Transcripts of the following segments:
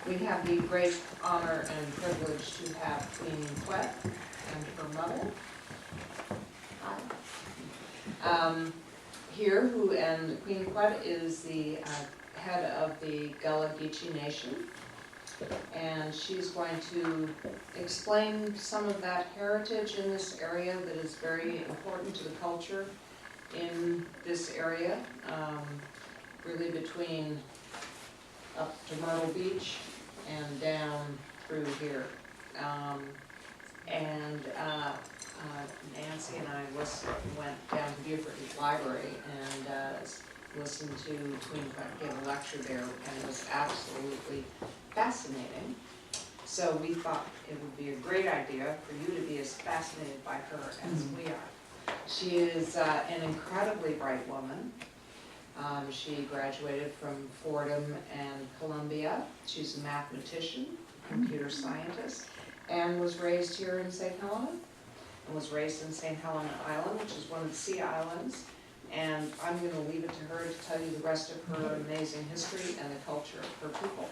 We have the great honor and privilege to have Queen Quet and her mother. Hi. Here, and Queen Quet is the head of the Gullah Geechee Nation, and she's going to explain some of that heritage in this area that is very important to the culture in this area, really between up to Myrtle Beach and down through here. Nancy and I went down to Beaufort Library and listened to Queen Quet give a lecture there, and it was absolutely fascinating. So we thought it would be a great idea for you to be as fascinated by her as we are. She is an incredibly bright woman. She graduated from Fordham and Columbia. She's a mathematician, computer scientist, and was raised here in St. Helena, and was raised in St. Helena Island, which is one of the Sea Islands. And I'm going to leave it to her to tell you the rest of her amazing history and the culture of her people.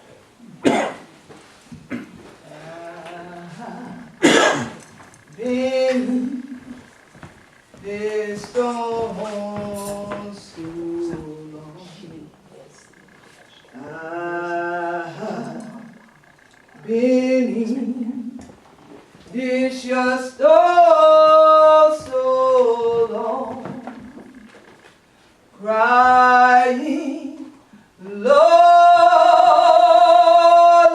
Been this storm so long. Been in this your storm so long, crying, Lord,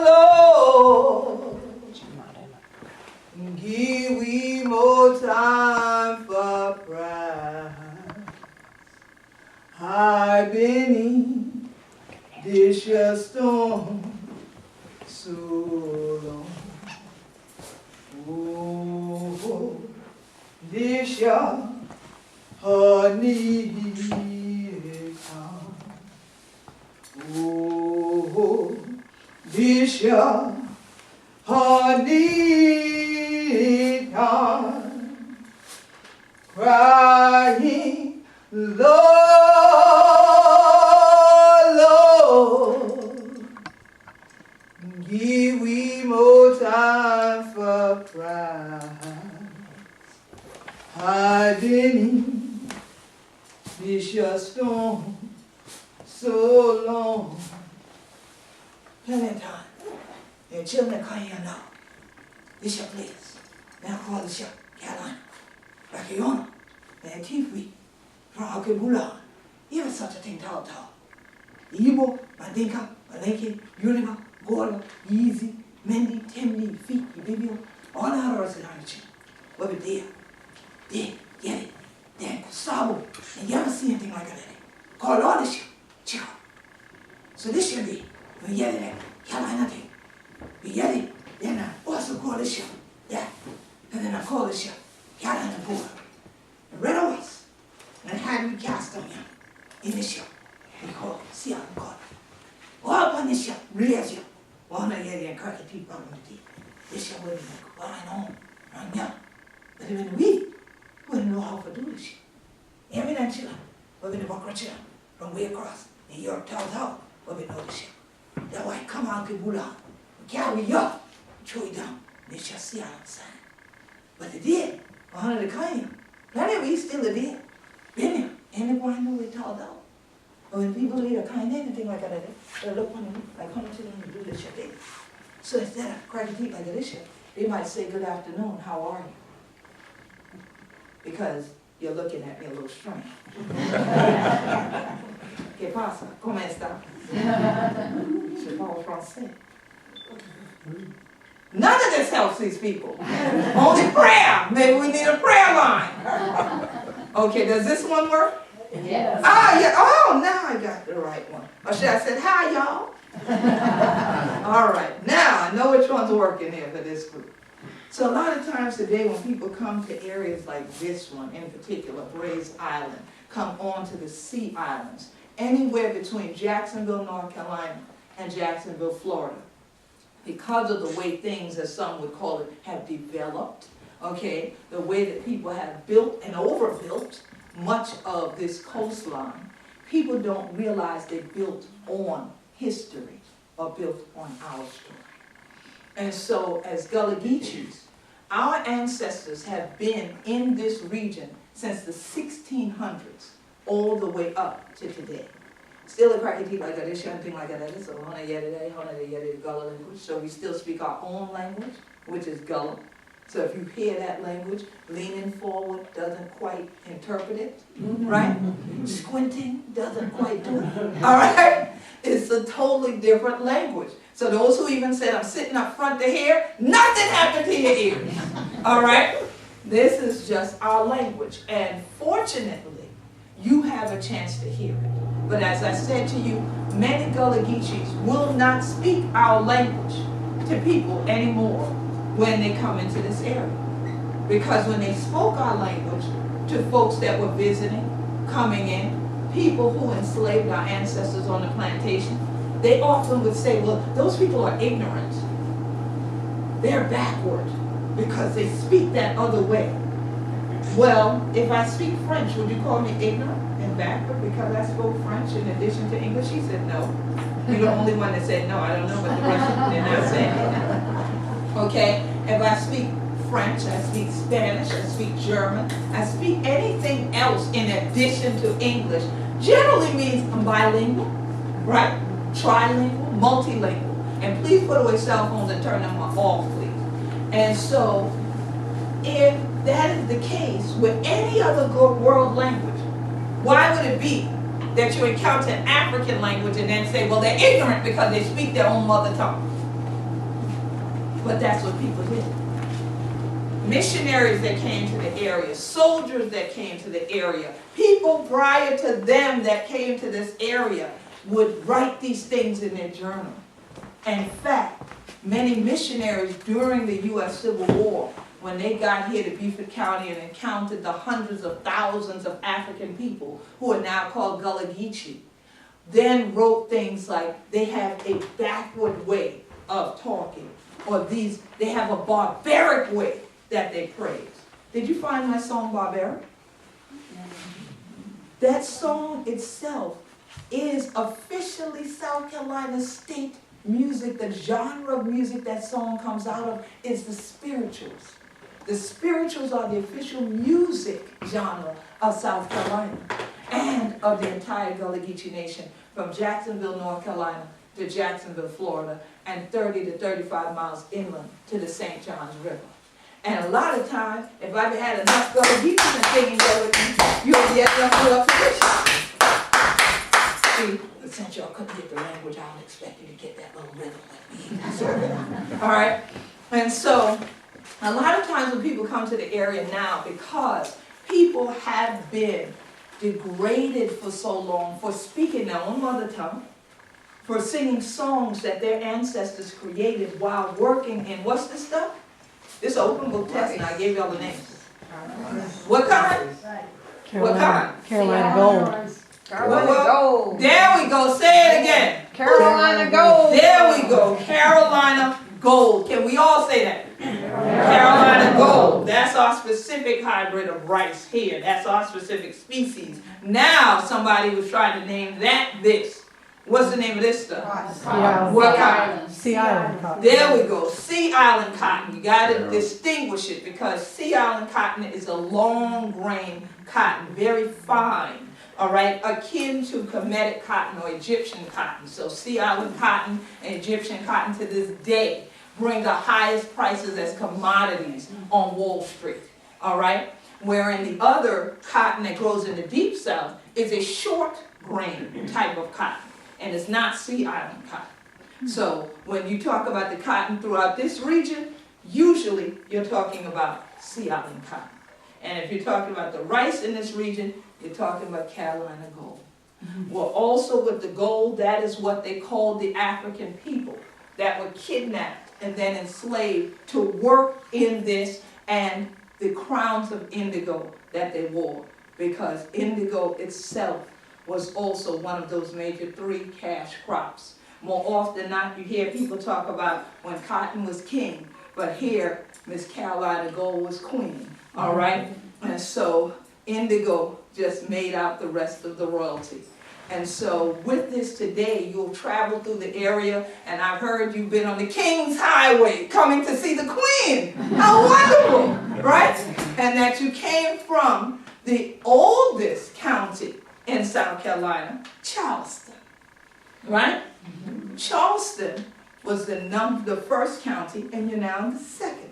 Lord, give we more time for pride. I've been in this your storm so long. Oh, this your honey time. Oh, this your honey time, crying, Lord, Lord, give we more time for pride. I've been in this your storm so long. Plenty of time. Your children come here now. This your place. Now call this your Carolina. Rakiona. And Tifri. From Akebula. Even such a thing tall. Igbo, Mandinka, Maleke, Yoruba, Gola, Easy, Mendi, Temni, Feet, Ibibio, all our words in our children. What we there? There, get it. Then Kusabo. And you ever see anything like that? Call all this shit. Chill. So this should be. We get it. Carolina thing. We get it. Then I also call this ship. Yeah. And then I call this ship. Carolina board. And red always. And had we cast on him in this ship. We call see how we call it. All up on this ship. Raise you. One of you and crack the people on the deep. This ship wouldn't be going on. Right now. But even we wouldn't know how to do this shit. Every night children. We're going to walk around from way across. In Europe tells how. We're going to know this shit. That's why come on, Kibula. Carry you up, throw you down. They shall see outside. But they did. 100 came. Plenty of you still are there. Been there. Anybody know we told out? But when people leave a kind anything like that, they look on them like 100 children to do this shit there. So instead of cracking teeth like this shit, they might say, good afternoon, how are you? Because you're looking at me a little strange. ¿Qué pasa? ¿Cómo está? Je parle français. None of this helps these people. Only prayer. Maybe we need a prayer line. Okay, does this one work? Yes. Ah, yeah. Oh, now I got the right one. Or should I say, hi, y'all? All right. Now I know which one's working here for this group. So a lot of times today when people come to areas like this one, in particular, Brays Island, come on to the Sea Islands, anywhere between Jacksonville, North Carolina, and Jacksonville, Florida, because of the way things, as some would call it, have developed, okay, the way that people have built and overbuilt much of this coastline, people don't realize they built on history. are built on our story. And so as Gullah Geechees, our ancestors have been in this region since the 1600s, all the way up to today. Still a crackety like this, thing like that. So Hona Yedide, Hona Yedide Gullah language. So we still speak our own language, which is Gullah. So if you hear that language, leaning forward doesn't quite interpret it, right? Squinting doesn't quite do it, all right? It's a totally different language. So those who even said, I'm sitting up front to hear, nothing happened to your ears, all right? This is just our language. And fortunately, you have a chance to hear it. But as I said to you, many Gullah Geechees will not speak our language to people anymore when they come into this area. Because when they spoke our language to folks that were visiting, coming in, people who enslaved our ancestors on the plantation, they often would say, well, those people are ignorant. They're backward because they speak that other way. Well, if I speak French, would you call me ignorant and backward because I spoke French in addition to English? He said no. You're the only one that said no. I don't know, but the rest of them did not say it. Okay? If I speak French, I speak Spanish, I speak German, I speak anything else in addition to English, generally means I'm bilingual, right? Trilingual, multilingual. And please put away cell phones and turn them off, please. And so, if that is the case with any other world language, why would it be that you encounter an African language and then say, well, they're ignorant because they speak their own mother tongue? But that's what people did. Missionaries that came to the area, soldiers that came to the area, people prior to them that came to this area would write these things in their journal. In fact, many missionaries during the U.S. Civil War, when they got here to Beaufort County and encountered the hundreds of thousands of African people who are now called Gullah Geechee, then wrote things like they have a backward way of talking, or they have a barbaric way that they praise. Did you find my song Barbaric? That song itself is officially South Carolina state music. The genre of music that song comes out of is the spirituals. The spirituals are the official music genre of South Carolina and of the entire Gullah Geechee Nation, from Jacksonville, North Carolina to Jacksonville, Florida, and 30 to 35 miles inland to the St. Johns River. And a lot of times, if I've had enough Gullah Geechees and singing there with me, you'll get enough See, since y'all couldn't get the language, I would expect you to get that little rhythm with me. All right? And so, a lot of times when people come to the area now, because people have been degraded for so long for speaking their own mother tongue, for singing songs that their ancestors created while working in, what's this stuff? This open book test, and I gave y'all the names. What kind? What kind? Carolina Gold. Carolina Gold. There we go. Say it again. Carolina Gold. There we go. Carolina Gold. Can we all say that? Carolina Gold. That's our specific hybrid of rice here. That's our specific species. Now somebody was trying to name that this. What's the name of this stuff? Sea Island. What kind? Sea Island cotton. There we go. Sea Island cotton. You got to distinguish it because Sea Island cotton is a long grain cotton, very fine. All right, akin to Kemetic cotton or Egyptian cotton. So Sea Island cotton and Egyptian cotton to this day bring the highest prices as commodities on Wall Street. All right, wherein the other cotton that grows in the Deep South is a short grain type of cotton. And it's not Sea Island cotton. So when you talk about the cotton throughout this region, usually you're talking about Sea Island cotton. And if you're talking about the rice in this region, you're talking about Carolina Gold. Well, also with the gold, that is what they called the African people that were kidnapped and then enslaved to work in this, and the crowns of indigo that they wore, because indigo itself was also one of those major 3 cash crops. More often than not, you hear people talk about when cotton was king, but here, Miss Carolina Gold was queen, all right? And so indigo just made out the rest of the royalty. And so with this today, you'll travel through the area, and I've heard you've been on the King's Highway coming to see the Queen. How wonderful, right? And that you came from the oldest county in South Carolina, Charleston, right? Charleston was the first county, and you're now in the second,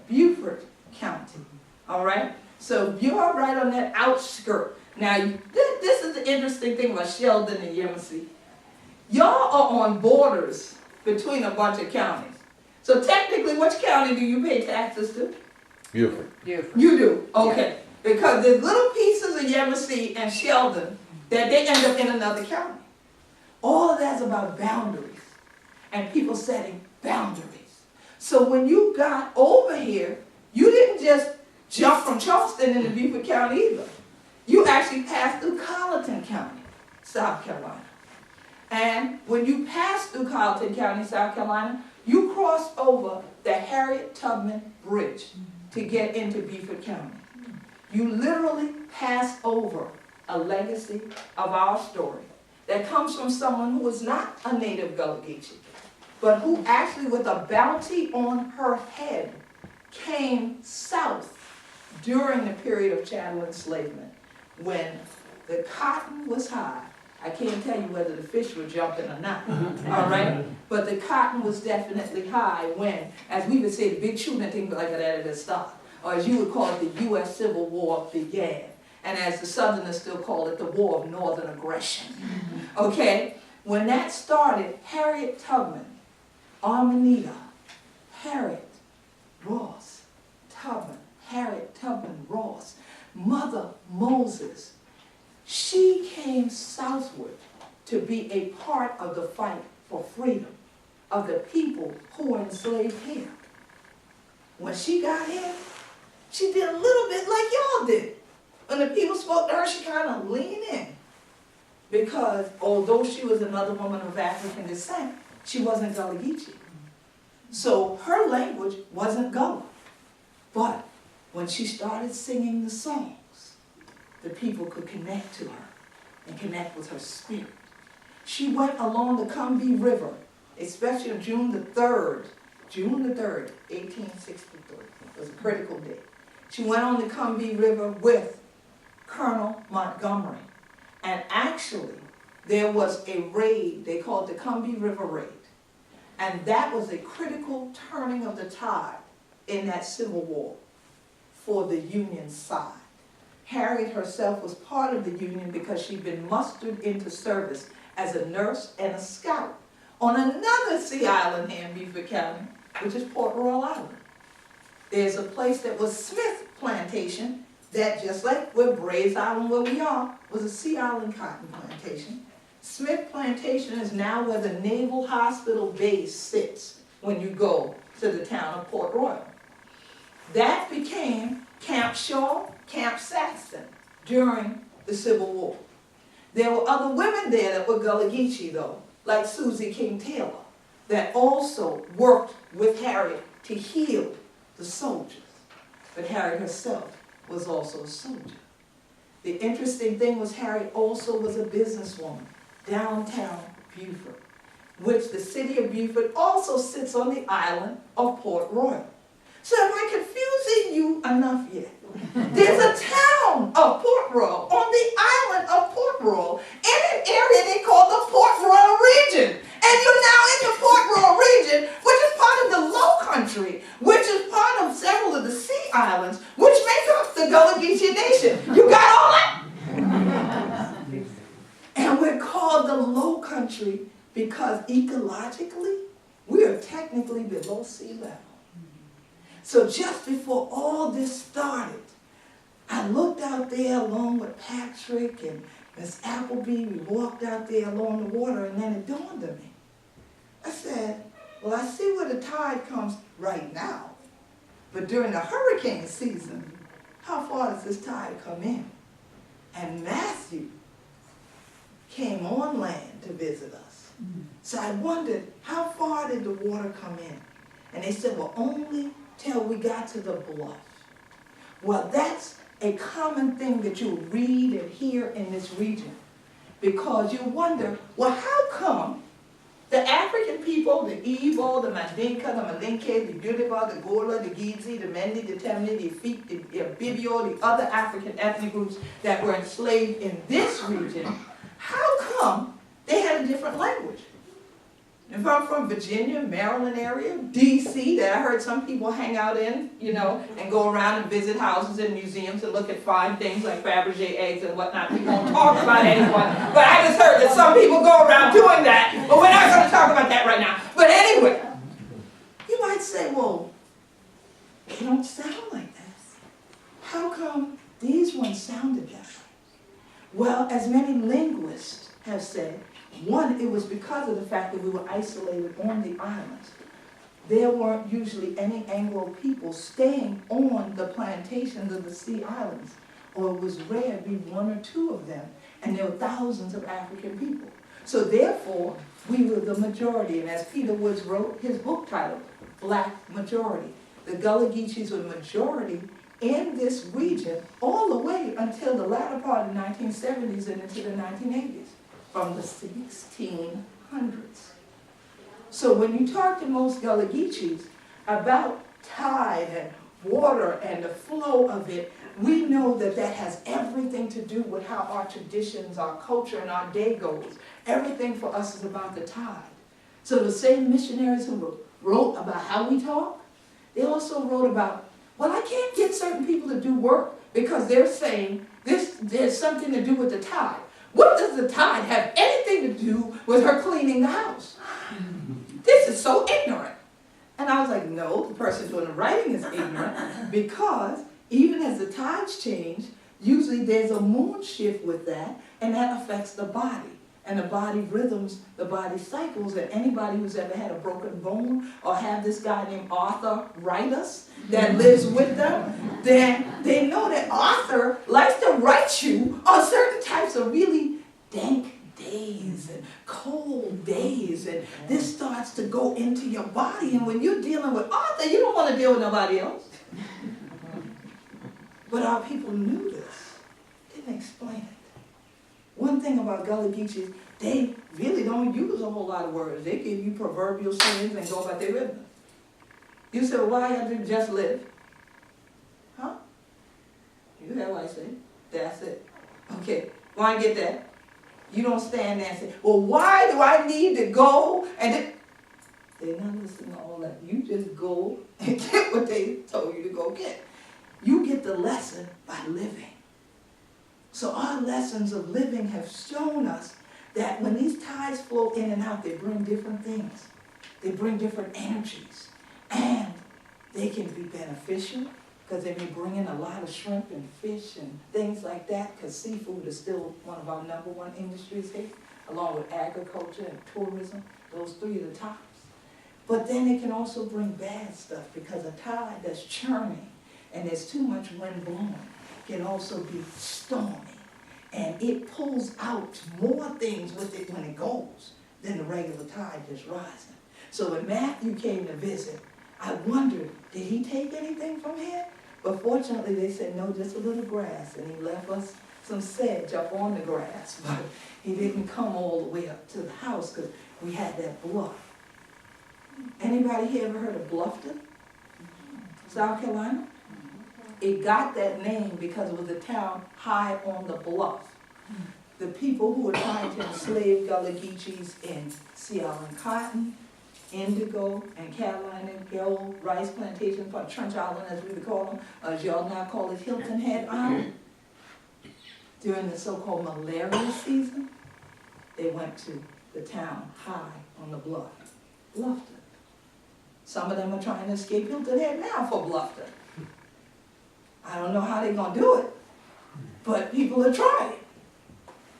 Beaufort County, all right? So you're right on that outskirt. Now, this is the interesting thing about Sheldon and Yemassee. Y'all are on borders between a bunch of counties. So technically, which county do you pay taxes to? Beaufort. Beaufort. You do, okay. Because there's little pieces of Yemassee and Sheldon that they end up in another county. All of that's about boundaries and people setting boundaries. So when you got over here, you didn't just jump from Charleston into Beaufort County either. You actually passed through Colleton County, South Carolina. And when you passed through Colleton County, South Carolina, you crossed over the Harriet Tubman Bridge to get into Beaufort County. You literally passed over a legacy of our story that comes from someone who was not a native Gullah Geechee, but who actually, with a bounty on her head, came south during the period of chattel enslavement, when the cotton was high. I can't tell you whether the fish were jumping or not, all right? But the cotton was definitely high when, as we would say, the big shooting thing like that at the start, or as you would call it, the U.S. Civil War began. And as the Southerners still call it, the War of Northern Aggression, okay? When that started, Harriet Tubman, Armanita, Harriet Ross Tubman, Harriet Tubman Ross, Mother Moses, she came southward to be a part of the fight for freedom of the people who were enslaved here. When she got here, she did a little bit like y'all did. When the people spoke to her, she kind of leaned in. Because although she was another woman of African descent, she wasn't Gullah Geechee. So her language wasn't Gullah. But when she started singing the songs, the people could connect to her and connect with her spirit. She went along the Combahee River, especially on June the 3rd, 1863. It was a critical day. She went on the Combahee River with Colonel Montgomery. And actually, there was a raid, they called the Combahee River Raid. And that was a critical turning of the tide in that Civil War for the Union side. Harriet herself was part of the Union because she'd been mustered into service as a nurse and a scout on another sea island here in Beaufort County, which is Port Royal Island. There's a place that was Smith Plantation that, just like with Brays Island where we are, was a sea island cotton plantation. Smith Plantation is now where the Naval Hospital base sits when you go to the town of Port Royal. That became Camp Shaw, Camp Saxton during the Civil War. There were other women there that were Gullah Geechee though, like Susie King Taylor, that also worked with Harriet to heal the soldiers. But Harriet herself was also a soldier. The interesting thing was Harriet also was a businesswoman downtown Beaufort, which the city of Beaufort also sits on the island of Port Royal. So am I confusing you enough yet? There's a town of Port Royal on the island of Port Royal in an area they call the Port Royal region. And you're now in the Port Royal region, which is part of the Low Country, which is part of several of the sea islands, which make up the Gullah Geechee Nation. You got all that? And we're called the Low Country because ecologically, we are technically below sea level. So just before all this started, I looked out there along with Patrick and Miss Appleby. We walked out there along the water, and then it dawned on me. I said, well, I see where the tide comes right now. But during the hurricane season, how far does this tide come in? And Matthew came on land to visit us. So I wondered, how far did the water come in? And they said, well, only till we got to the bluff. Well, that's a common thing that you'll read and hear in this region. because you wonder, well, how come the African people, the Igbo, the Mandinka, the Malinke, the Yoruba, the Gola, the Gizi, the Mendi, the Temne, the Efik, the Ibibio, the other African ethnic groups that were enslaved in this region, how come they had a different language? If I'm from Virginia, Maryland area, DC, that I heard some people hang out in, you know, and go around and visit houses and museums and look at fine things like Fabergé eggs and whatnot. We won't talk about anyone, but I just heard that some people go around doing that, but we're not going to talk about that right now. But anyway, you might say, well, they don't sound like this. How come these ones sounded that way? Well, as many linguists have said, one, it was because of the fact that we were isolated on the islands. There weren't usually any Anglo people staying on the plantations of the Sea Islands, or it was rare to be one or two of them, and there were thousands of African people. So therefore, we were the majority, and as Peter Woods wrote his book titled, Black Majority, the Gullah Geechees were the majority in this region all the way until the latter part of the 1970s and into the 1980s. From the 1600s. So when you talk to most Gullah Geechees about tide and water and the flow of it, we know that that has everything to do with how our traditions, our culture, and our day goes. Everything for us is about the tide. So the same missionaries who wrote about how we talk, they also wrote about, well, I can't get certain people to do work because they're saying there's something to do with the tide. What does the tide have anything to do with her cleaning the house? This is so ignorant. And I was like, no, the person doing the writing is ignorant because even as the tides change, usually there's a moon shift with that, and that affects the body. And the body rhythms, the body cycles, and anybody who's ever had a broken bone or have this guy named Arthur Writus that lives with them, then they know that Arthur likes to write you on certain types of really dank days and cold days, and this starts to go into your body, and when you're dealing with Arthur, you don't want to deal with nobody else. But our people knew this, didn't explain it. One thing about Gullah Geechees, they really don't use a whole lot of words. They give you proverbial sayings and go about their business. You say, well, why you do just live? Huh? You hear what I say? That's it. Okay, why get that? You don't stand there and say, well, why do I need to go? And they're not listening to all that. You just go and get what they told you to go get. You get the lesson by living. So our lessons of living have shown us that when these tides flow in and out, they bring different things. They bring different energies. And they can be beneficial because they may bring in a lot of shrimp and fish and things like that, because seafood is still one of our #1 industries here, along with agriculture and tourism. Those three are the tops. But then it can also bring bad stuff because a tide that's churning and there's too much wind blowing can also be stormy, and it pulls out more things with it when it goes than the regular tide just rising. So when Matthew came to visit, I wondered, did he take anything from here? But fortunately they said, no, just a little grass, and he left us some sedge up on the grass, but he didn't come all the way up to the house because we had that bluff. Anybody here ever heard of Bluffton, South Carolina? It got that name because it was a town high on the bluff. The people who were trying to enslave Gullah Geechees in Sea Island cotton, indigo, and Carolina gold, rice plantation, Trench Island as we would call them, as y'all now call it Hilton Head Island. During the so-called malaria season, they went to the town high on the bluff, Bluffton. Some of them are trying to escape Hilton Head now for Bluffton. I don't know how they're going to do it, but people are trying.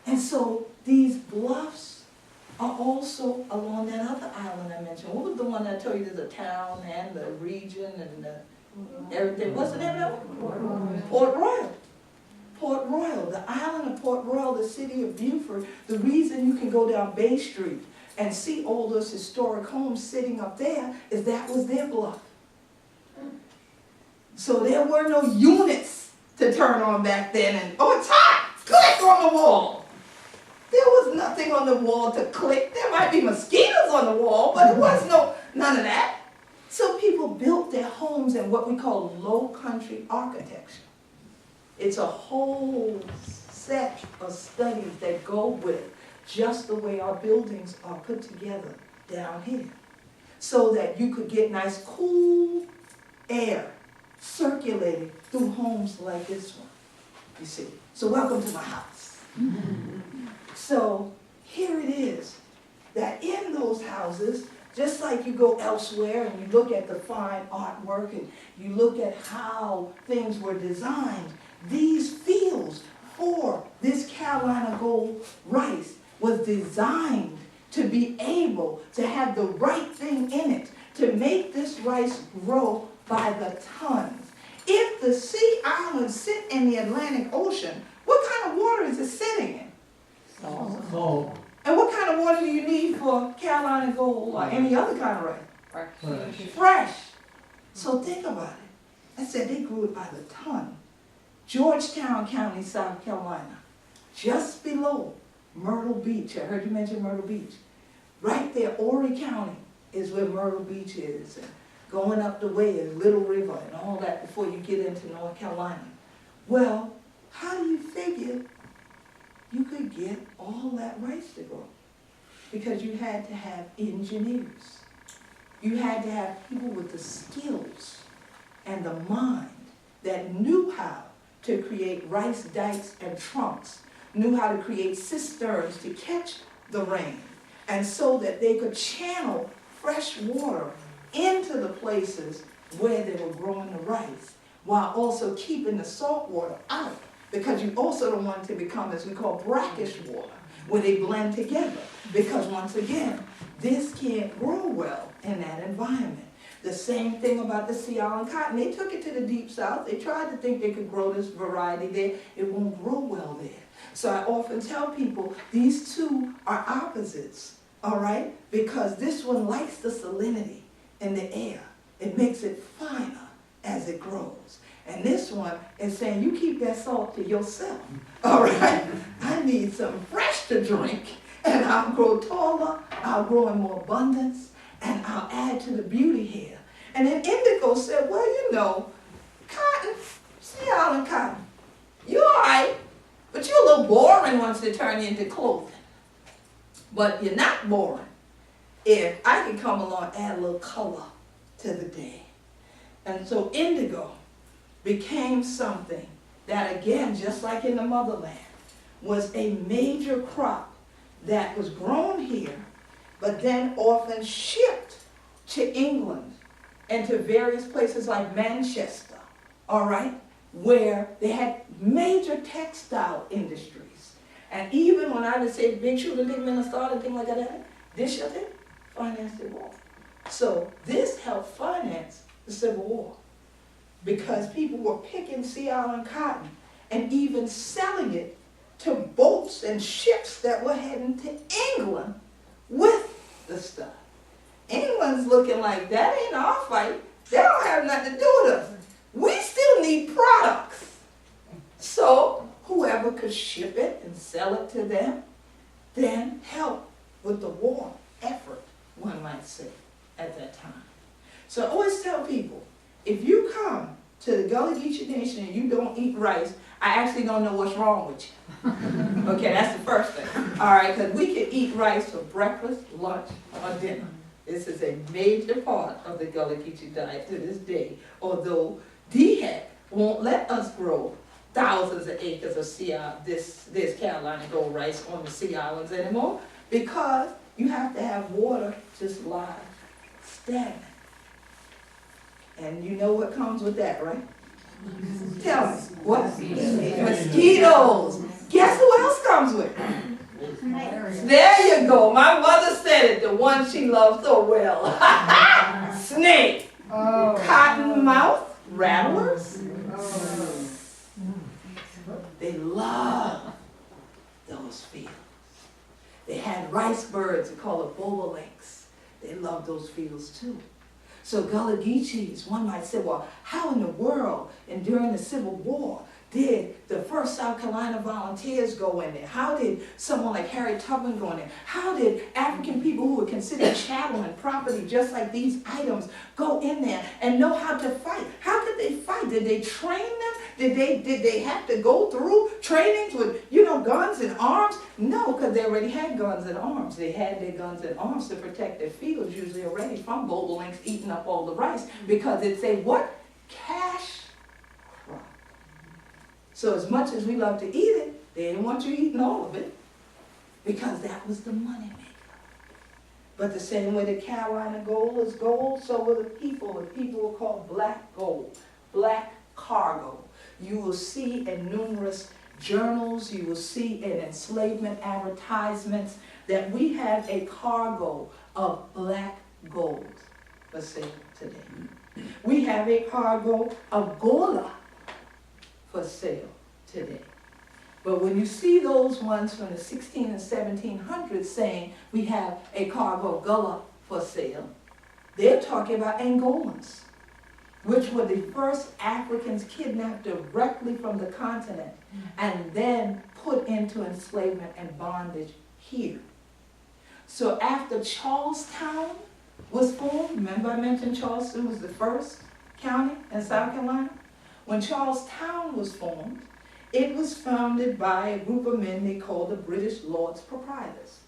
And so these bluffs are also along that other island I mentioned. What was the one I told you there's a town and the region and everything? What's the name of it? Port Royal. Port Royal, the island of Port Royal, the city of Beaufort. The reason you can go down Bay Street and see all those historic homes sitting up there is that was their bluff. So there were no units to turn on back then and, oh, it's hot, click on the wall. There was nothing on the wall to click. There might be mosquitoes on the wall, but it was none of that. So people built their homes in what we call low country architecture. It's a whole set of studies that go with just the way our buildings are put together down here, so that you could get nice cool air circulating through homes like this one, you see. So welcome to my house. So here it is, that in those houses, just like you go elsewhere and you look at the fine artwork and you look at how things were designed, these fields for this Carolina Gold rice was designed to be able to have the right thing in it to make this rice grow by the tons. If the sea islands sit in the Atlantic Ocean, what kind of water is it sitting in? Salt. And what kind of water do you need for Carolina Gold or any other kind of rice? Fresh. Fresh. So think about it. I said they grew it by the ton. Georgetown County, South Carolina, just below Myrtle Beach. I heard you mention Myrtle Beach. Right there, Horry County is where Myrtle Beach is. And going up the way is Little River and all that before you get into North Carolina. Well, how do you figure you could get all that rice to grow? Because you had to have engineers. You had to have people with the skills and the mind that knew how to create rice dikes and trunks, knew how to create cisterns to catch the rain, and so that they could channel fresh water into the places where they were growing the rice, while also keeping the salt water out, because you also don't want it to become, as we call, brackish water, where they blend together. Because once again, this can't grow well in that environment. The same thing about the Sea Island cotton. They took it to the deep south. They tried to think they could grow this variety there. It won't grow well there. So I often tell people these two are opposites, all right? Because this one likes the salinity in the air. It makes it finer as it grows. And this one is saying, you keep that salt to yourself, all right? I need some fresh to drink, and I'll grow taller, I'll grow in more abundance, and I'll add to the beauty here. And then Indigo said, well, you know, cotton, Sea Island cotton, you're all right, but you're a little boring once they turn you into clothing. But you're not boring if I can come along and add a little color to the day. And so Indigo became something that, again, just like in the motherland, was a major crop that was grown here, but then often shipped to England and to various places like Manchester, all right, where they had major textile industries. And even when I would say big children didn't Minnesota and things like that, this shit did finance the war. So this helped finance the Civil War, because people were picking Sea Island cotton and even selling it to boats and ships that were heading to England with the stuff. England's looking like, that ain't our fight. They don't have nothing to do with us. We still need products. So whoever could ship it and sell it to them, then help with the war effort, one might say, at that time. So I always tell people, if you come to the Gullah Geechee Nation and you don't eat rice, I actually don't know what's wrong with you. Okay, that's the first thing. All right, because we can eat rice for breakfast, lunch, or dinner. This is a major part of the Gullah Geechee diet to this day, although DHEC won't let us grow thousands of acres of this Carolina Gold rice on the Sea Islands anymore, because you have to have water just lie stagnant. And you know what comes with that, right? Tell me, what? Mosquitoes. Guess who else comes with it? There you go. My mother said it, the one she loved so well. Snake. Cottonmouth rattlers. They love those fields. They had rice birds, they call it bobolinks. They love those fields too. So Gullah Geechees, one might say, well, how in the world, and during the Civil War, did the first South Carolina volunteers go in there? How did someone like Harriet Tubman go in there? How did African people who were considered chattel and property, just like these items, go in there and know how to fight? How did they fight? Did they train them? Did they have to go through trainings with, guns and arms? No, because they already had guns and arms. They had their guns and arms to protect their fields, usually already from bobolinks eating up all the rice, because it's a what? Cash crop. So as much as we love to eat it, they didn't want you eating all of it, because that was the money maker. But the same way the Carolina gold is gold, so were the people. The people were called black gold, black cargo. You will see in numerous journals, you will see in enslavement advertisements that we have a cargo of black gold for sale today. We have a cargo of gola for sale today. But when you see those ones from the 16 and 1700s saying we have a cargo of gola for sale, they're talking about Angolans, which were the first Africans kidnapped directly from the continent and then put into enslavement and bondage here. So after Charlestown was formed, remember I mentioned Charleston was the first county in South Carolina? When Charlestown was formed, it was founded by a group of men they called the British Lords Proprietors,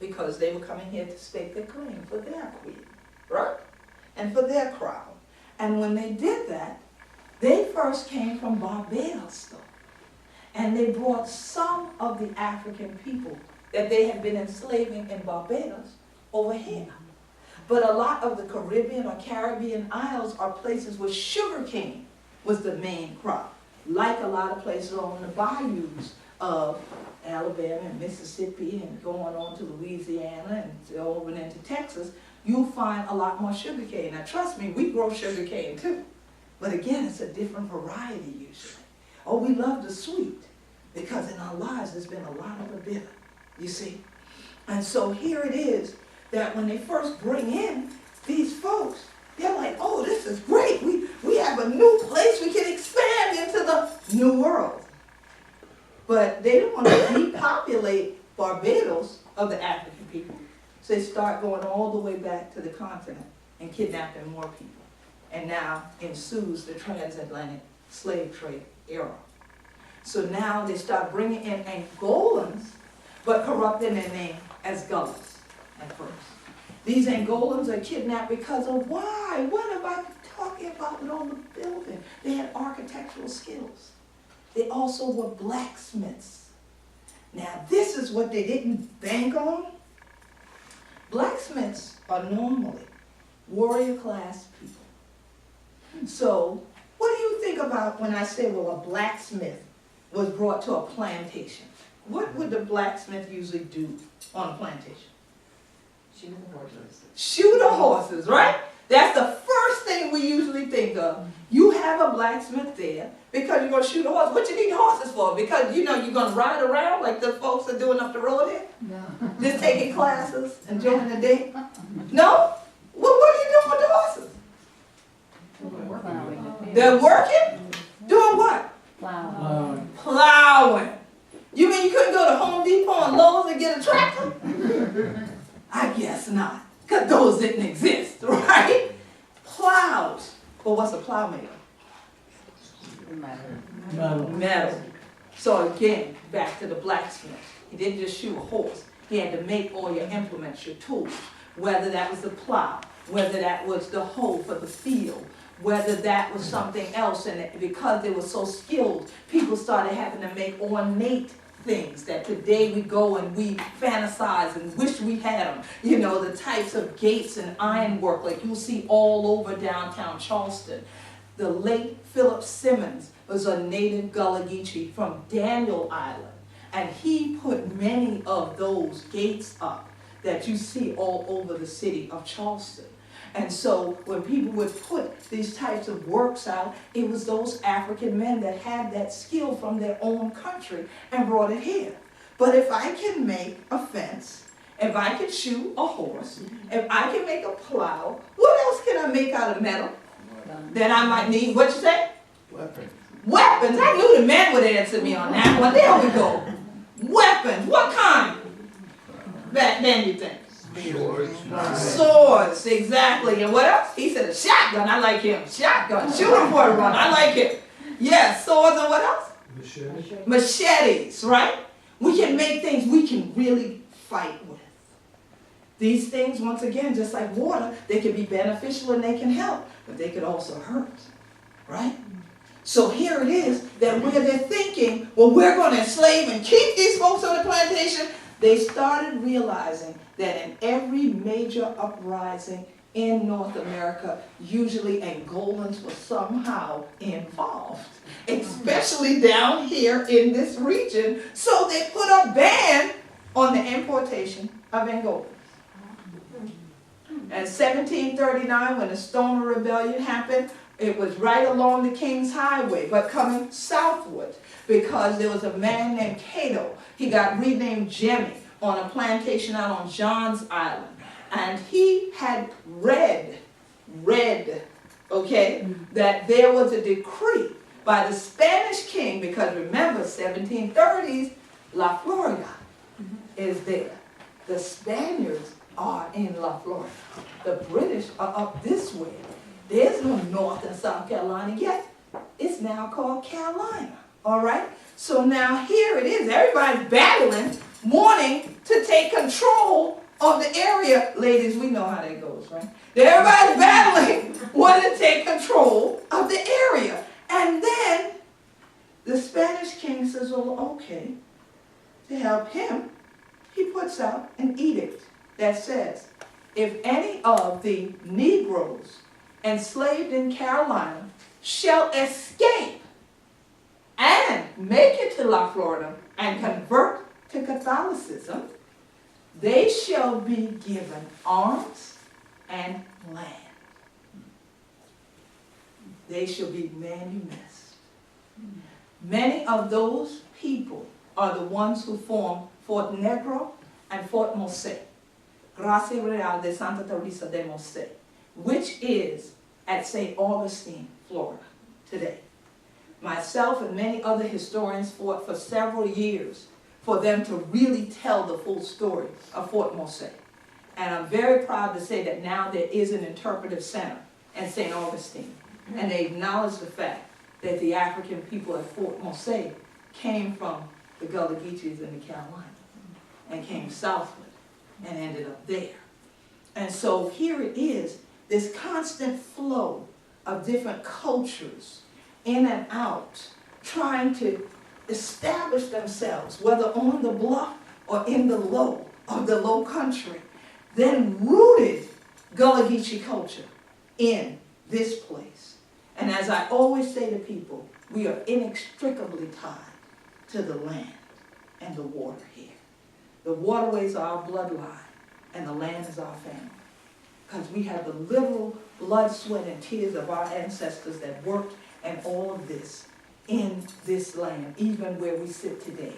because they were coming here to stake their claim for their queen, right? And for their crown. And when they did that, they first came from Barbados, though. And they brought some of the African people that they had been enslaving in Barbados over here. But a lot of the Caribbean or Caribbean isles are places where sugarcane was the main crop, like a lot of places on the bayous of Alabama and Mississippi and going on to Louisiana and over into Texas. You'll find a lot more sugarcane. Now trust me, we grow sugarcane too. But again, it's a different variety usually. Oh, we love the sweet, because in our lives there's been a lot of the bitter, you see. And so here it is that when they first bring in these folks, they're like, oh, this is great. We have a new place we can expand into the new world. But they don't want to depopulate Barbados of the African people. So they start going all the way back to the continent and kidnapping more people. And now ensues the transatlantic slave trade era. So now they start bringing in Angolans, but corrupting their name as Gullahs at first. These Angolans are kidnapped because of why? What am I talking about with all the building? They had architectural skills. They also were blacksmiths. Now this is what they didn't bank on. Blacksmiths are normally warrior class people. So what do you think about when I say, well, a blacksmith was brought to a plantation? What would the blacksmith usually do on a plantation? Shoot the horses. Shoot the horses, right? That's the first thing we usually think of. You have a blacksmith there because you're going to shoot a horse. What you need horses for? Because, you're going to ride around like the folks are doing up the road here? No. Just taking classes, enjoying the day? No? Well, what are you doing with the horses? Plowing. They're working? Doing what? Plowing. Plowing. You mean you couldn't go to Home Depot and Lowe's and get a tractor? I guess not, because those didn't exist, right? Plows. But what's a plow made of? Metal. Metal. So again, back to the blacksmith. He didn't just shoot a horse. He had to make all your implements, your tools, whether that was the plow, whether that was the hoe for the field, whether that was something else. And because they were so skilled, people started having to make ornate things that today we go and we fantasize and wish we had them. The types of gates and ironwork like you'll see all over downtown Charleston. The late Philip Simmons was a native Gullah Geechee from Daniel Island, and he put many of those gates up that you see all over the city of Charleston. And so when people would put these types of works out, it was those African men that had that skill from their own country and brought it here. But if I can make a fence, if I can shoot a horse, if I can make a plow, what else can I make out of metal that I might need? What you say? Weapons. Weapons. I knew the men would answer me on that one. There we go. Weapons. What kind? Back then, you think? Swords, exactly. And what else? He said a shotgun. I like him. Shotgun. Shoot him for a run. I like it. Yes, swords and what else? Machetes, right? We can make things we can really fight with. These things, once again, just like water, they can be beneficial and they can help, but they could also hurt, right? So here it is that where they're thinking, well, we're going to enslave and keep these folks on the plantation, they started realizing that in every major uprising in North America, usually Angolans were somehow involved, especially down here in this region. So they put a ban on the importation of Angolans. In 1739, when the Stoner Rebellion happened, it was right along the King's Highway, but coming southward, because there was a man named Cato. He got renamed Jemmy on a plantation out on John's Island. And he had read, okay, that there was a decree by the Spanish king, because remember, 1730s, La Florida is there. The Spaniards are in La Florida. The British are up this way. There's no North and South Carolina yet. It's now called Carolina, all right? So now here it is. Everybody's battling, wanting to take control of the area. Ladies, we know how that goes, right? Everybody's battling, wanting to take control of the area. And then the Spanish king says, well, okay, to help him, he puts out an edict that says, if any of the Negroes enslaved in Carolina shall escape and make it to La Florida and convert to Catholicism, they shall be given arms and land. They shall be manumessed. Many of those people are the ones who formed Fort Negro and Fort Mose, Gracia Real de Santa Teresa de Mose, which is at St. Augustine, Florida, today. Myself and many other historians fought for several years for them to really tell the full story of Fort Mose. And I'm very proud to say that now there is an interpretive center at St. Augustine. And they acknowledge the fact that the African people at Fort Mose came from the Gullah Geechees in the Carolinas and came southward and ended up there. And so here it is, this constant flow of different cultures in and out, trying to establish themselves, whether on the bluff or in the low of the low country, then rooted Gullah Geechee culture in this place. And as I always say to people, we are inextricably tied to the land and the water here. The waterways are our bloodline, and the land is our family. Because we have the literal blood, sweat, and tears of our ancestors that worked and all of this in this land, even where we sit today.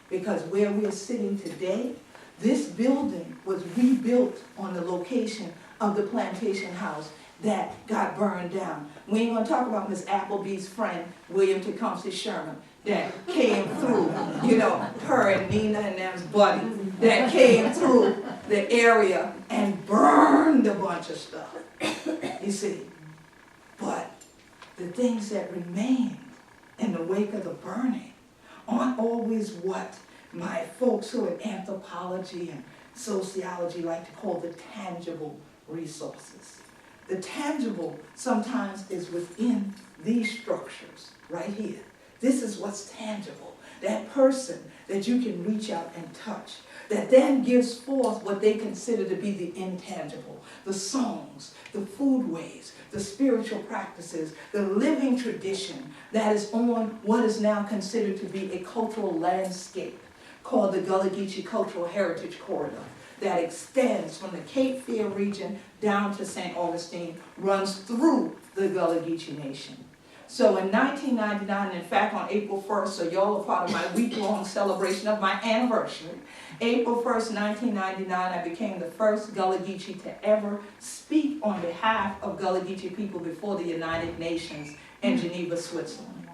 Because where we are sitting today, this building was rebuilt on the location of the plantation house that got burned down. We ain't gonna talk about Miss Appleby's friend, William Tecumseh Sherman, that came through, you know, her and Nina and them's buddy, that came through the area and burned a bunch of stuff, you see. But the things that remained in the wake of the burning aren't always what my folks who are in anthropology and sociology like to call the tangible resources. The tangible sometimes is within these structures right here. This is what's tangible. That person that you can reach out and touch, that then gives forth what they consider to be the intangible, the songs, the foodways, the spiritual practices, the living tradition that is on what is now considered to be a cultural landscape called the Gullah Geechee Cultural Heritage Corridor that extends from the Cape Fear region down to St. Augustine, runs through the Gullah Geechee Nation. So in 1999, in fact on April 1st, so y'all are part of my week-long celebration of my anniversary, April 1st, 1999, I became the first Gullah Geechee to ever speak on behalf of Gullah Geechee people before the United Nations in Geneva, Switzerland.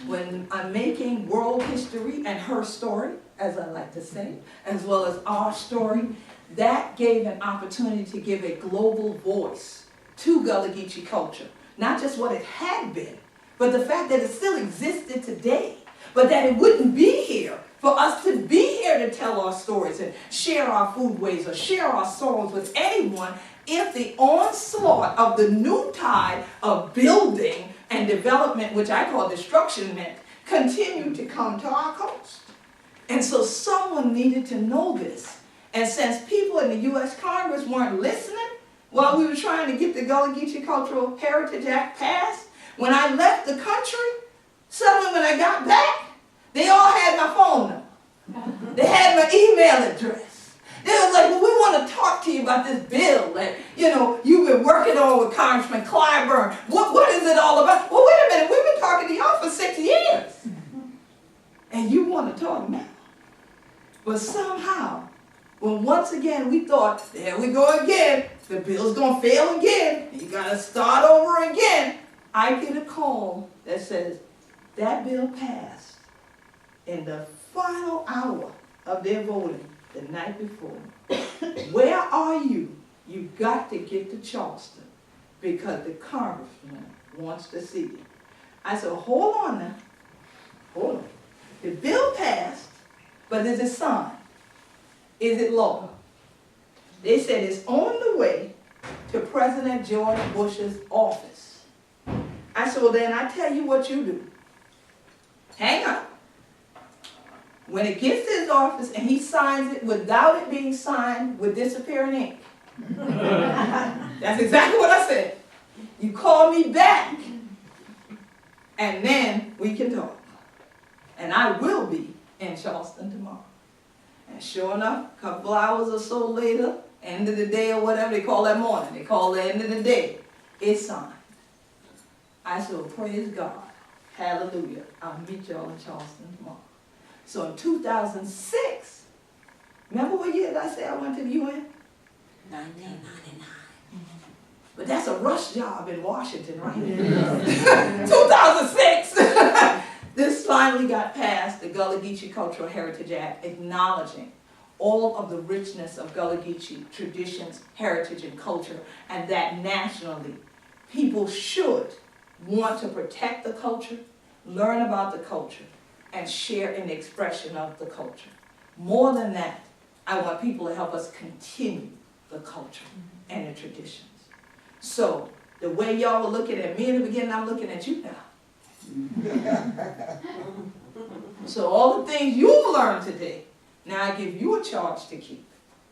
When I'm making world history and her story, as I like to say, as well as our story, that gave an opportunity to give a global voice to Gullah Geechee culture. Not just what it had been, but the fact that it still existed today, but that it wouldn't be here for us to be here to tell our stories and share our foodways or share our songs with anyone if the onslaught of the new tide of building and development, which I call destruction, meant continued to come to our coast. And so someone needed to know this. And since people in the U.S. Congress weren't listening while we were trying to get the Gullah Geechee Cultural Heritage Act passed, when I left the country, suddenly when I got back, they all had my phone number. They had my email address. They were like, well, we want to talk to you about this bill that, you've been working on with Congressman Clyburn. What is it all about? Well, wait a minute, we've been talking to y'all for 6 years. And you want to talk now. But somehow, when once again we thought, there we go again, the bill's going to fail again, you got to start over again, I get a call that says, that bill passed in the final hour of their voting the night before. Where are you? You've got to get to Charleston because the congressman wants to see you. I said, hold on now. Hold on. The bill passed, but is it signed? Is it law? They said it's on the way to President George Bush's office. I said, well then I tell you what you do. Hang on. When it gets to his office and he signs it without it being signed with disappearing ink. That's exactly what I said. You call me back and then we can talk. And I will be in Charleston tomorrow. And sure enough, a couple hours or so later, end of the day or whatever, they call that morning, they call the end of the day, it's signed. I said, well, praise God. Hallelujah. I'll meet y'all in Charleston tomorrow. So in 2006, remember what year did I say I went to the UN? 1999. But that's a rush job in Washington, right? 2006. This finally got passed, the Gullah Geechee Cultural Heritage Act, acknowledging all of the richness of Gullah Geechee traditions, heritage, and culture, and that nationally, people should want to protect the culture, learn about the culture, and share in the expression of the culture. More than that, I want people to help us continue the culture and the traditions. So, the way y'all were looking at me in the beginning, I'm looking at you now. So all the things you've learned today, now I give you a charge to keep,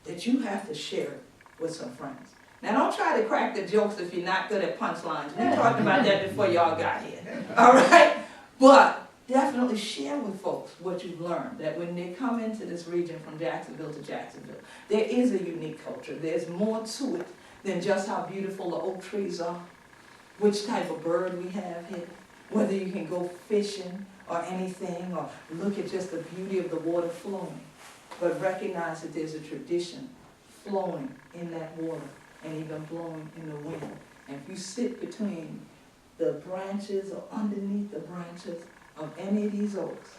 that you have to share it with some friends. Now don't try to crack the jokes if you're not good at punchlines. We talked about that before y'all got here. All right? But definitely share with folks what you've learned, that when they come into this region from Jacksonville to Jacksonville, there is a unique culture. There's more to it than just how beautiful the oak trees are, which type of bird we have here, whether you can go fishing or anything, or look at just the beauty of the water flowing, but recognize that there's a tradition flowing in that water and even blowing in the wind. And if you sit between the branches or underneath the branches of any of these oaks,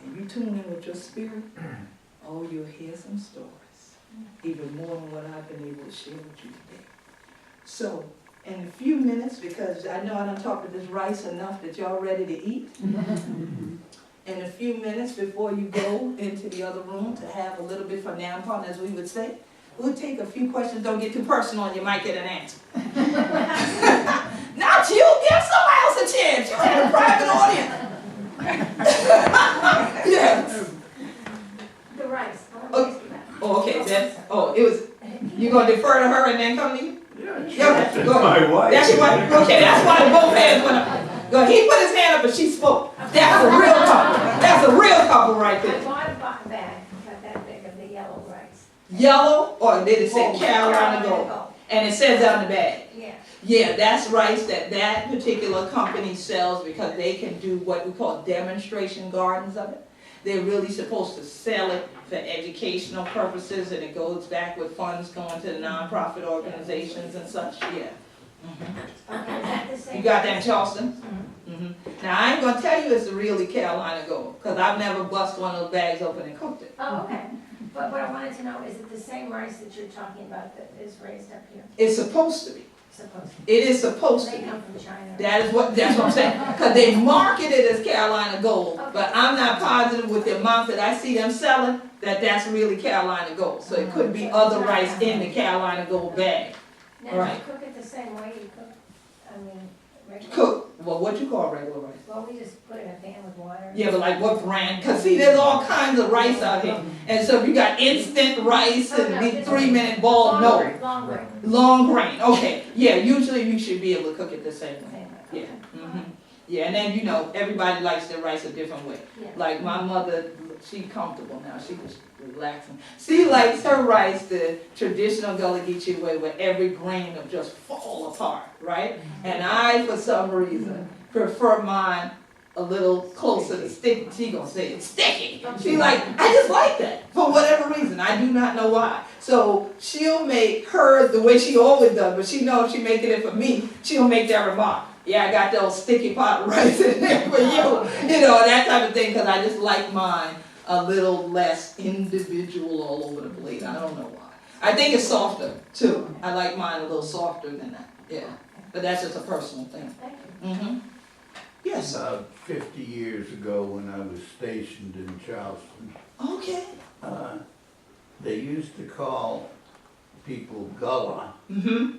and you tune in with your spirit, oh, you'll hear some stories, even more than what I've been able to share with you today. So, in a few minutes, because I know I done talked with this rice enough that y'all ready to eat. In a few minutes before you go into the other room to have a little bit for nampon, as we would say, we'll take a few questions. Don't get too personal and you might get an answer. Not you, give somebody else a chance. You have a private audience. Yes. The rice. Oh, okay, it was, you gonna defer to her and then come to you? Yeah, my wife. That's why, okay, that's why both hands went up. Go, he put his hand up and she spoke. That's a real couple. That's a real couple right I there. bought a bag, but that big of the yellow rice. Yellow, or did it say Carolina Gold? And it says that on the bag. Yeah. Yeah, that's rice that particular company sells because they can do what we call demonstration gardens of it. They're really supposed to sell it for educational purposes, and it goes back with funds going to the nonprofit organizations and such, yeah. Okay, is that the same? You got that in Charleston? Mhm. Mm-hmm. Now, I ain't gonna tell you it's a really Carolina Gold, cause I've never bust one of those bags open and cooked it. Oh, okay. But what I wanted to know, is it the same rice that you're talking about that is raised up here? It's supposed to be. Supposed to. It is supposed to They be. come from China. That's what I'm saying, because they market it as Carolina Gold, but I'm not positive with the amount that I see them selling, that that's really Carolina Gold. So it could be other rice in the Carolina Gold bag. Now, do you Right. cook it the same way you cook, I mean, regular? Cook, well, what you call regular rice? Well, we just put it in a pan with water. Yeah, but like what brand? Because see, there's all kinds of rice out here. And so if you got instant rice and the 3-minute ball, no. Long grain. Long grain, okay. Yeah, usually you should be able to cook it the same way. Same way, Yeah. okay. Mhm. Yeah, and then, you know, everybody likes their rice a different way. Yeah. Like my mother, she comfortable now, she was relaxing. She likes her rice the traditional Gullah Geechee way where every grain will just fall apart, right? And I, for some reason, prefer mine a little closer to sticky. She gonna say it's sticky. She like, I just like that for whatever reason. I do not know why. So she'll make hers the way she always does, but she knows she making it for me, she'll make that remark. Yeah, I got those sticky pot rice in there for you. You know, that type of thing, because I just like mine a little less individual all over the plate. I don't know why. I think it's softer too. I like mine a little softer than that. Yeah, but that's just a personal thing. Thank you. Mm-hmm. Yes. About 50 years ago when I was stationed in Charleston, Okay. they used to call people Gullah, Mm-hmm.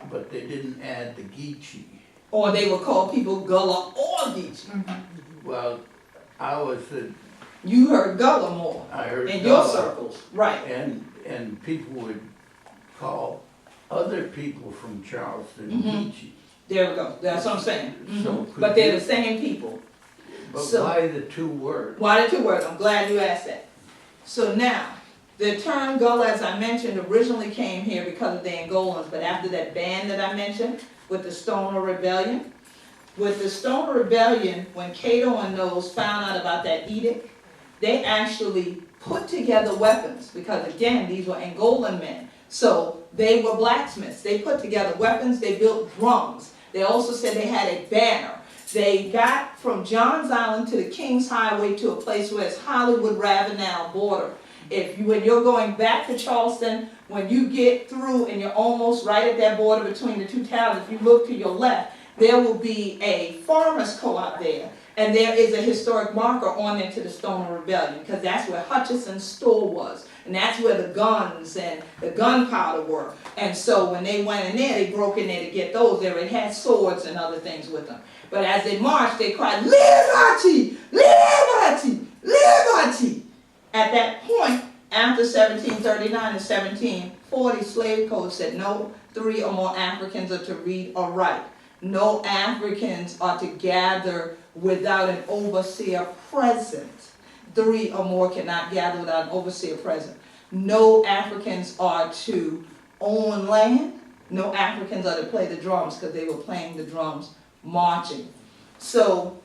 but they didn't add the Geechee. Or they would call people Gullah or Geechee. Well, I was, You heard Gullah more I heard in your Gullah, circles, right? and people would call other people from Charleston Mhm. Geechee. There we go. That's what I'm saying. So Mhm. could But they're you- the same people. But so- why the two words? Why the two words? I'm glad you asked that. So now, the term Gullah, as I mentioned, originally came here because of the Angolans, but after that band that I mentioned with the Stoner Rebellion, with the Stoner Rebellion, when Cato and those found out about that edict, they actually put together weapons, because again, these were Angolan men. So they were blacksmiths. They put together weapons, they built drums. They also said they had a banner. They got from Johns Island to the Kings Highway to a place where it's Hollywood Ravenel border. When you're going back to Charleston, when you get through and you're almost right at that border between the two towns, if you look to your left, there will be a farmer's co-op there. And there is a historic marker on it to the Stoner Rebellion, because that's where Hutchison's store was. And that's where the guns and the gunpowder were. And so when they went in there, they broke in there to get those. They had swords and other things with them. But as they marched, they cried, "Liberty! Liberty! Liberty!" At that point, after 1739 and 1740, slave code said no 3 or more Africans are to read or write. No Africans are to gather without an overseer present. 3 or more cannot gather without an overseer present. No Africans are to own land. No Africans are to play the drums, because they were playing the drums marching. So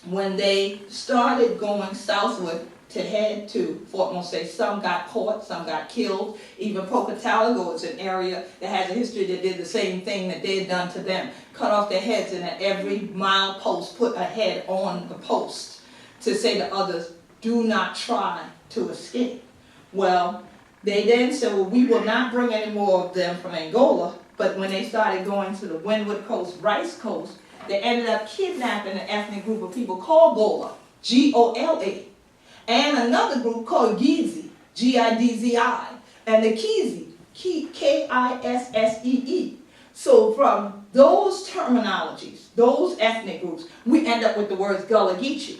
when they started going southward to head to Fort Mose, some got caught, some got killed. Even Pocataligo is an area that has a history that did the same thing that they had done to them. Cut off their heads, and at every mile post put a head on the post to say to others, do not try to escape. Well, they then said, well, we will not bring any more of them from Angola. But when they started going to the Windward Coast, Rice Coast, they ended up kidnapping an ethnic group of people called Gola, G-O-L-A, and another group called Gizi, G-I-D-Z-I, and the Kizi, K-I-S-S-E-E. So from those terminologies, those ethnic groups, we end up with the words Gullah Geechee.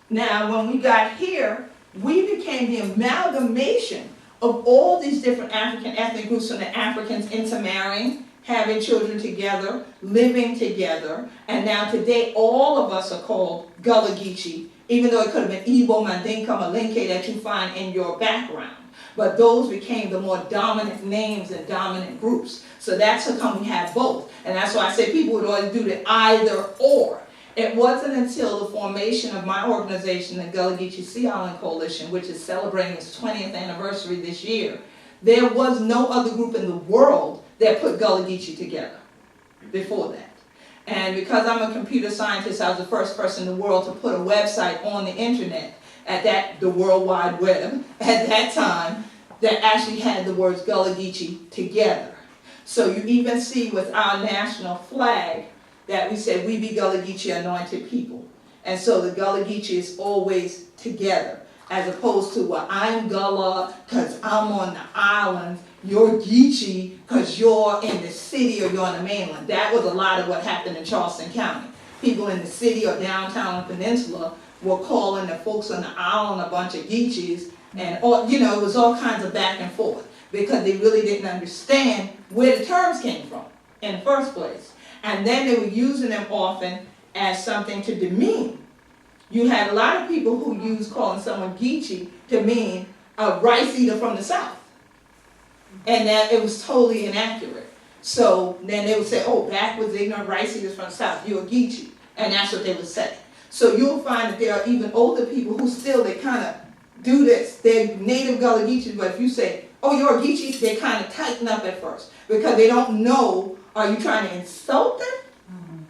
Now, when we got here, we became the amalgamation of all these different African ethnic groups, from the Africans intermarrying, having children together, living together, and now today all of us are called Gullah Geechee, even though it could have been Igbo, Mandinka, Malinke that you find in your background. But those became the more dominant names and dominant groups. So that's how come we have both. And that's why I say people would always do the either or. It wasn't until the formation of my organization, the Gullah Geechee Sea Island Coalition, which is celebrating its 20th anniversary this year, there was no other group in the world that put Gullah Geechee together. before that. And because I'm a computer scientist, I was the first person in the world to put a website on the internet the World Wide Web at that time that actually had the words Gullah Geechee together. So you even see with our national flag that we said, "We be Gullah Geechee anointed people." And so the Gullah Geechee is always together, as opposed to, well, I'm Gullah because I'm on the island, you're Geechee because you're in the city or you're on the mainland. That was a lot of what happened in Charleston County. People in the city or downtown peninsula were calling the folks on the island a bunch of Geechees, and it was all kinds of back and forth because they really didn't understand where the terms came from in the first place. And then they were using them often as something to demean. You had a lot of people who used calling someone Geechee to mean a rice eater from the South. And that it was totally inaccurate. So then they would say, "Oh, backwards ignorant rice eaters from the South, you're a Geechee." And that's what they would say. So you'll find that there are even older people who still, they kind of do this. They're native Gullah Geechees, but if you say, "Oh, you're a Geechee," they kind of tighten up at first because they don't know, are you trying to insult them?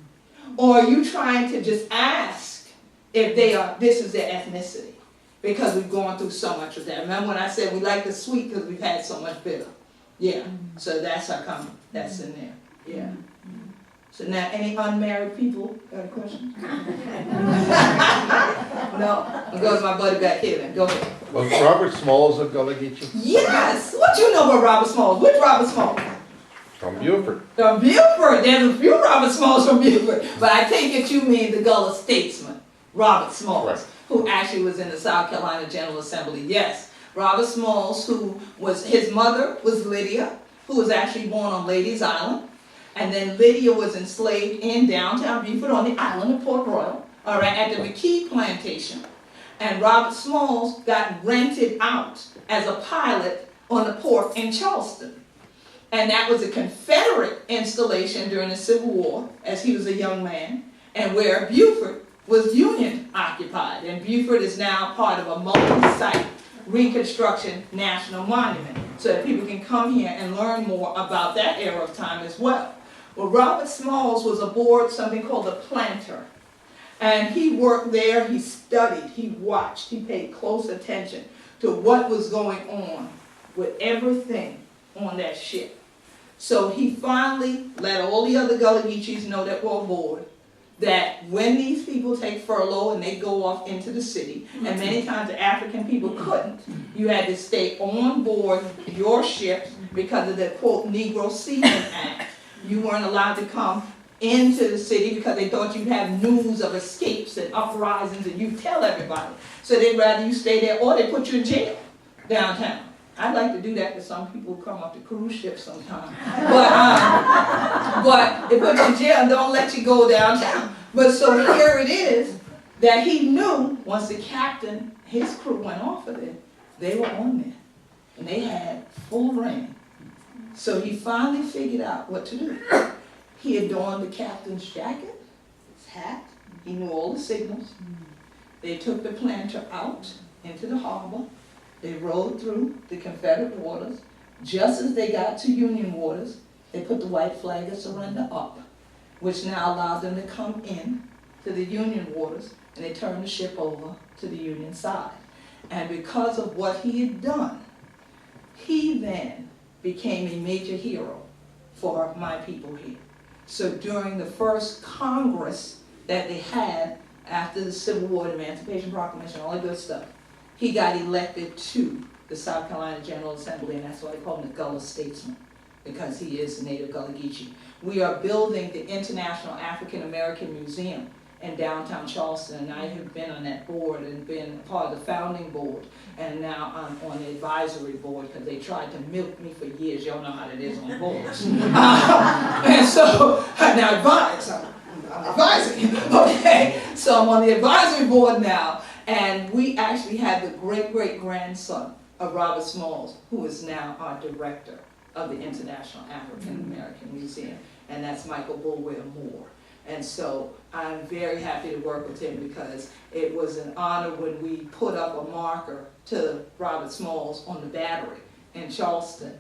Or are you trying to just ask if this is their ethnicity? Because we've gone through so much of that. Remember when I said we like the sweet because we've had so much bitter? Yeah, so that's that's in there, yeah. So now, any unmarried people got a question? No? I'll go to my buddy back here then, go ahead. Was Robert Smalls of Gullah Geechee? Yes! What you know about Robert Smalls? Which Robert Smalls? From Beaufort. From Beaufort. There's a few Robert Smalls from Beaufort. But I take it you mean the Gullah statesman, Robert Smalls, Right. who actually was in the South Carolina General Assembly. Yes. Robert Smalls, his mother was Lydia, who was actually born on Ladies Island. And then Lydia was enslaved in downtown Beaufort on the island of Port Royal, all right, at the McKee Plantation. And Robert Smalls got rented out as a pilot on the port in Charleston. And that was a Confederate installation during the Civil War, as he was a young man, and where Beaufort was Union occupied. And Beaufort is now part of a multi-site reconstruction national monument, so that people can come here and learn more about that era of time as well. Well, Robert Smalls was aboard something called the Planter. And he worked there, he studied, he watched, he paid close attention to what was going on with everything on that ship. So he finally let all the other Gullah Geechees know that were aboard that when these people take furlough and they go off into the city, and many times the African people couldn't, you had to stay on board your ships because of the, quote, Negro Seaman Act. You weren't allowed to come into the city because they thought you'd have news of escapes and uprisings and you'd tell everybody. So they'd rather you stay there or they put you in jail downtown. I'd like to do that to some people who come off the cruise ship sometime. But they put you in jail and don't let you go downtown. But so here it is that he knew once the captain, his crew went off of it, they were on there. And they had full reign. So he finally figured out what to do. He adorned the captain's jacket, his hat, he knew all the signals. They took the Planter out into the harbor. They rode through the Confederate waters. Just as they got to Union waters, they put the white flag of surrender up, which now allowed them to come in to the Union waters, and they turned the ship over to the Union side. And because of what he had done, he then became a major hero for my people here. So during the first Congress that they had after the Civil War, the Emancipation Proclamation, all that good stuff, he got elected to the South Carolina General Assembly, and that's why they call him the Gullah Statesman, because he is a native Gullah Geechee. We are building the International African American Museum in downtown Charleston, and I have been on that board and been part of the founding board, and now I'm on the advisory board because they tried to milk me for years. Y'all know how it is on boards. And so I now advise. I'm advising. Okay, so I'm on the advisory board now, and we actually have the great-great-grandson of Robert Smalls, who is now our director of the International African American Museum, and that's Michael Bulwer Moore. And so I'm very happy to work with him because it was an honor when we put up a marker to Robert Smalls on the Battery in Charleston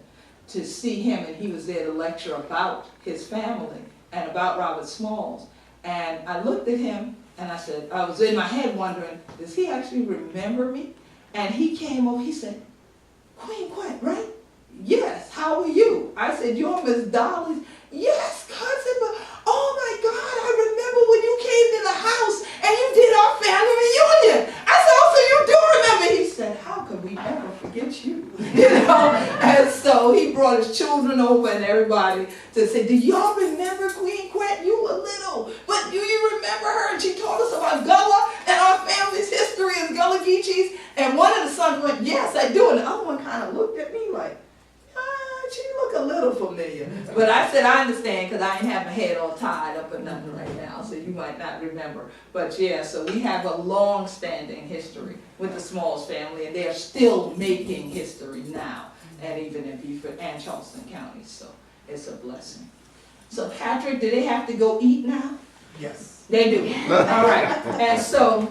to see him, and he was there to lecture about his family and about Robert Smalls. And I looked at him and I said, I was in my head wondering, does he actually remember me? And he came over, he said, Queen Quet, right? Yes, how are you? I said, you're Miss Dolly? Yes, cousin, but oh my God, I remember when you came to the house and you did our family reunion. I said, oh, so you do remember? He said, how could we ever forget you? You know, and so he brought his children over and everybody to say, do y'all remember Queen Quet? You were little, but do you remember her? And she told us about Gullah and our family's history as Gullah Geechees. And one of the sons went, yes, I do. And the other one kind of looked at me like, she look a little familiar. But I said, I understand, because I ain't have my head all tied up or nothing right now, so you might not remember. But yeah, so we have a long-standing history with the Smalls family, and they are still making history now, and even in Beaufort and Charleston counties, so it's a blessing. So Patrick, do they have to go eat now? Yes. They do. All right. And so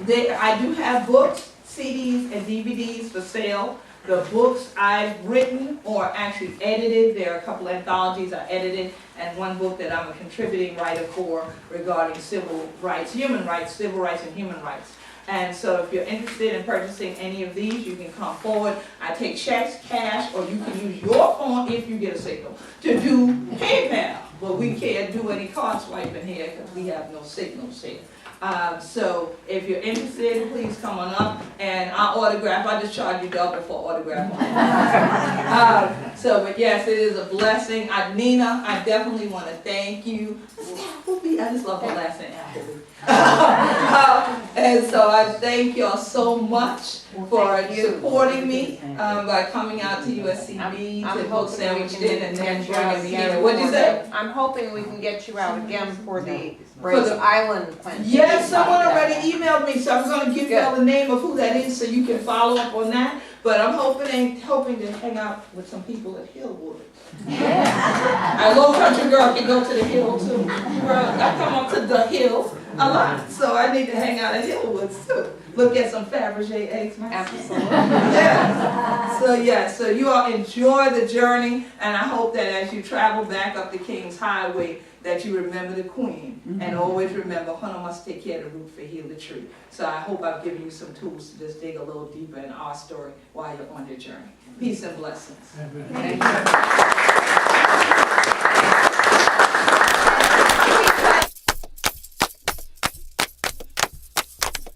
I do have books, CDs, and DVDs for sale. The books I've written or actually edited, there are a couple anthologies I edited, and one book that I'm a contributing writer for regarding civil rights, civil rights and human rights. And so if you're interested in purchasing any of these, you can come forward. I take checks, cash, or you can use your phone if you get a signal to do PayPal. But we can't do any card swiping here because we have no signals here. So if you're interested, please come on up and I'll autograph. I just charge you double for autograph. But yes, it is a blessing. Nina, I definitely want to thank you. I just love her last name. And so I thank y'all so much for supporting me by coming out to USCB to Book Sandwich Inn and then bringing me here. What'd you say? I'm hoping we can get you out again for the Brace Island plantation. Yes, someone already emailed me, so I'm going to give y'all the name of who that is so you can follow up on that. But I'm hoping to hang out with some people at Hillwood. A low country girl can go to the hill too. I come up to the hill a lot, so I need to hang out at Hillwoods too. Look at some Fabergé eggs myself. Absolutely. So you all enjoy the journey, and I hope that as you travel back up the King's Highway, that you remember the Queen, and always remember, Hunter must take care of the root for heal the tree. So I hope I've given you some tools to just dig a little deeper in our story while you're on your journey. Peace and blessings. Thank you.